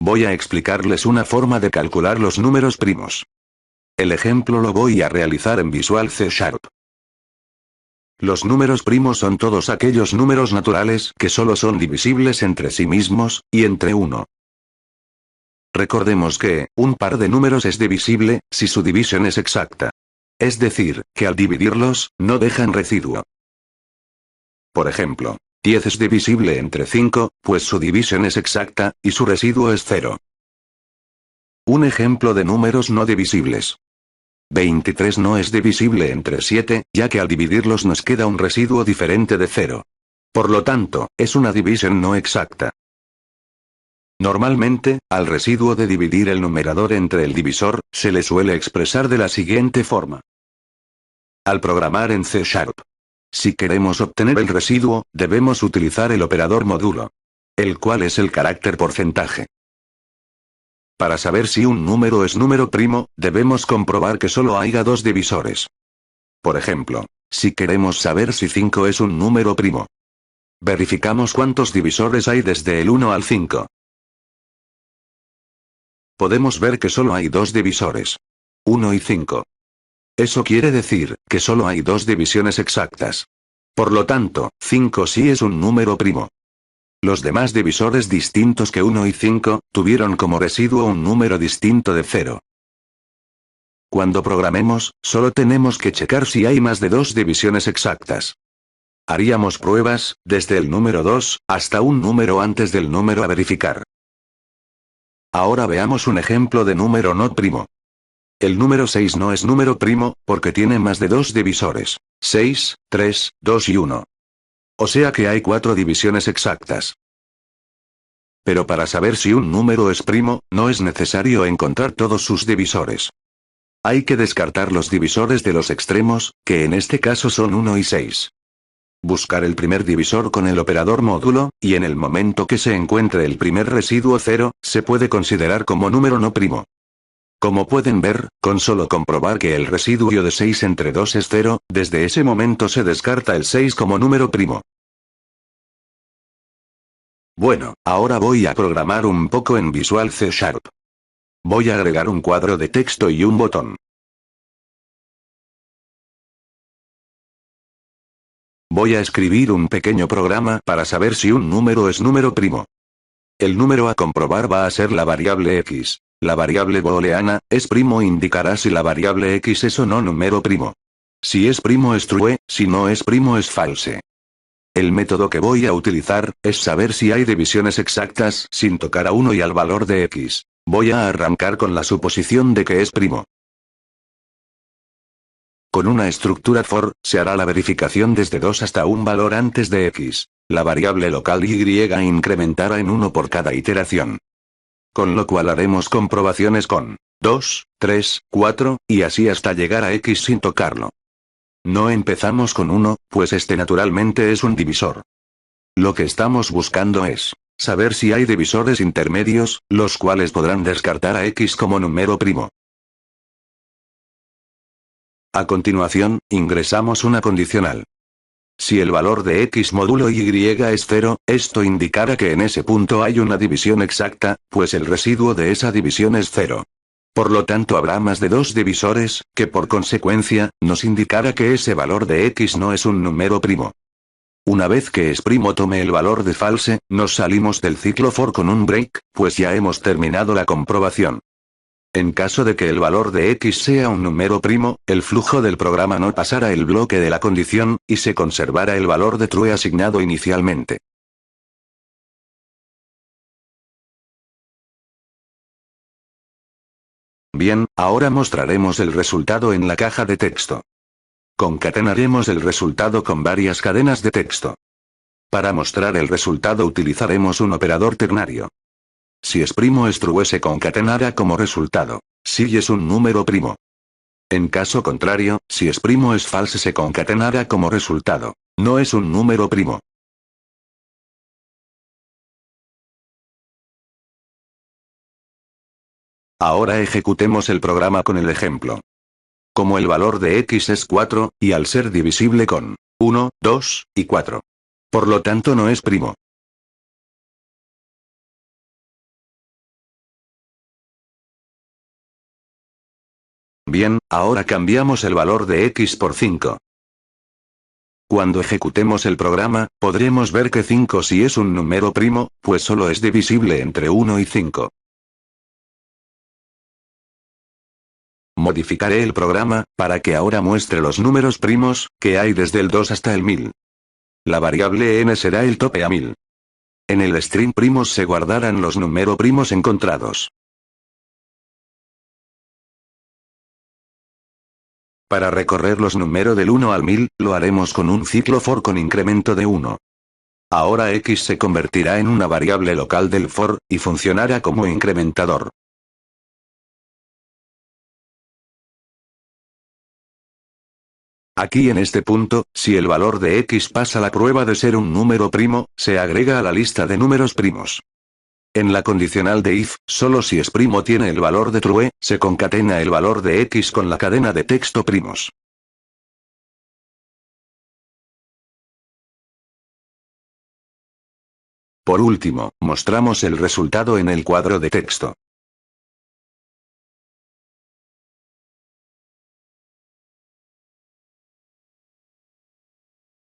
voy a explicarles una forma de calcular los números primos. El ejemplo lo voy a realizar en Visual C#. Los números primos son todos aquellos números naturales que solo son divisibles entre sí mismos, y entre uno. Recordemos que, un par de números es divisible, si su división es exacta. Es decir, que al dividirlos, no dejan residuo. Por ejemplo, 10 es divisible entre 5, pues su división es exacta, y su residuo es 0. Un ejemplo de números no divisibles. 23 no es divisible entre 7, ya que al dividirlos nos queda un residuo diferente de 0. Por lo tanto, es una división no exacta. Normalmente, al residuo de dividir el numerador entre el divisor, se le suele expresar de la siguiente forma. Al programar en C#, si queremos obtener el residuo, debemos utilizar el operador módulo, el cual es el carácter porcentaje. Para saber si un número es número primo, debemos comprobar que solo haya dos divisores. Por ejemplo, si queremos saber si 5 es un número primo, verificamos cuántos divisores hay desde el 1 al 5. Podemos ver que solo hay dos divisores. 1 y 5. Eso quiere decir, que solo hay dos divisiones exactas. Por lo tanto, 5 sí es un número primo. Los demás divisores distintos que 1 y 5, tuvieron como residuo un número distinto de 0. Cuando programemos, solo tenemos que checar si hay más de dos divisiones exactas. Haríamos pruebas, desde el número 2, hasta un número antes del número a verificar. Ahora veamos un ejemplo de número no primo. El número 6 no es número primo, porque tiene más de dos divisores. 6, 3, 2 y 1. O sea que hay 4 divisiones exactas. Pero para saber si un número es primo, no es necesario encontrar todos sus divisores. Hay que descartar los divisores de los extremos, que en este caso son 1 y 6. Buscar el primer divisor con el operador módulo, y en el momento que se encuentre el primer residuo 0, se puede considerar como número no primo. Como pueden ver, con solo comprobar que el residuo de 6 entre 2 es 0, desde ese momento se descarta el 6 como número primo. Bueno, ahora voy a programar un poco en Visual C#. Voy a agregar un cuadro de texto y un botón. Voy a escribir un pequeño programa para saber si un número es número primo. El número a comprobar va a ser la variable x. La variable booleana, es primo indicará si la variable x es o no número primo. Si es primo es true, si no es primo es false. El método que voy a utilizar, es saber si hay divisiones exactas sin tocar a 1 y al valor de x. Voy a arrancar con la suposición de que es primo. Con una estructura for, se hará la verificación desde 2 hasta un valor antes de x. La variable local y incrementará en 1 por cada iteración. Con lo cual haremos comprobaciones con 2, 3, 4, y así hasta llegar a x sin tocarlo. No empezamos con 1, pues este naturalmente es un divisor. Lo que estamos buscando es saber si hay divisores intermedios, los cuales podrán descartar a x como número primo. A continuación, ingresamos una condicional. Si el valor de x módulo y es 0, esto indicará que en ese punto hay una división exacta, pues el residuo de esa división es 0. Por lo tanto habrá más de dos divisores, que por consecuencia, nos indicará que ese valor de x no es un número primo. Una vez que es primo tome el valor de false, nos salimos del ciclo for con un break, pues ya hemos terminado la comprobación. En caso de que el valor de x sea un número primo, el flujo del programa no pasará el bloque de la condición, y se conservará el valor de true asignado inicialmente. Bien, ahora mostraremos el resultado en la caja de texto. Concatenaremos el resultado con varias cadenas de texto. Para mostrar el resultado utilizaremos un operador ternario. Si es primo es true se concatenará como resultado. Si es un número primo. En caso contrario, si es primo es false se concatenará como resultado. No es un número primo. Ahora ejecutemos el programa con el ejemplo. Como el valor de x es 4, y al ser divisible con 1, 2, y 4. Por lo tanto no es primo. Bien, ahora cambiamos el valor de x por 5. Cuando ejecutemos el programa, podremos ver que 5 sí es un número primo, pues solo es divisible entre 1 y 5. Modificaré el programa, para que ahora muestre los números primos, que hay desde el 2 hasta el 1000. La variable n será el tope a 1000. En el string primos se guardarán los números primos encontrados. Para recorrer los números del 1 al 1000, lo haremos con un ciclo for con incremento de 1. Ahora x se convertirá en una variable local del for, y funcionará como incrementador. Aquí en este punto, si el valor de x pasa la prueba de ser un número primo, se agrega a la lista de números primos. En la condicional de if, solo si es primo tiene el valor de true, se concatena el valor de x con la cadena de texto primos. Por último, mostramos el resultado en el cuadro de texto.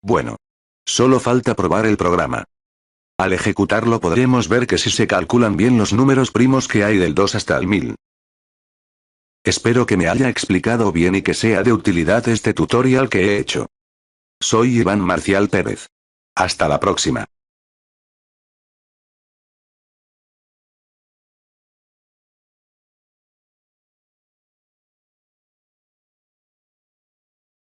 Bueno. Solo falta probar el programa. Al ejecutarlo podremos ver que si se calculan bien los números primos que hay del 2 hasta el 1000. Espero que me haya explicado bien y que sea de utilidad este tutorial que he hecho. Soy Iván Marcial Pérez. Hasta la próxima.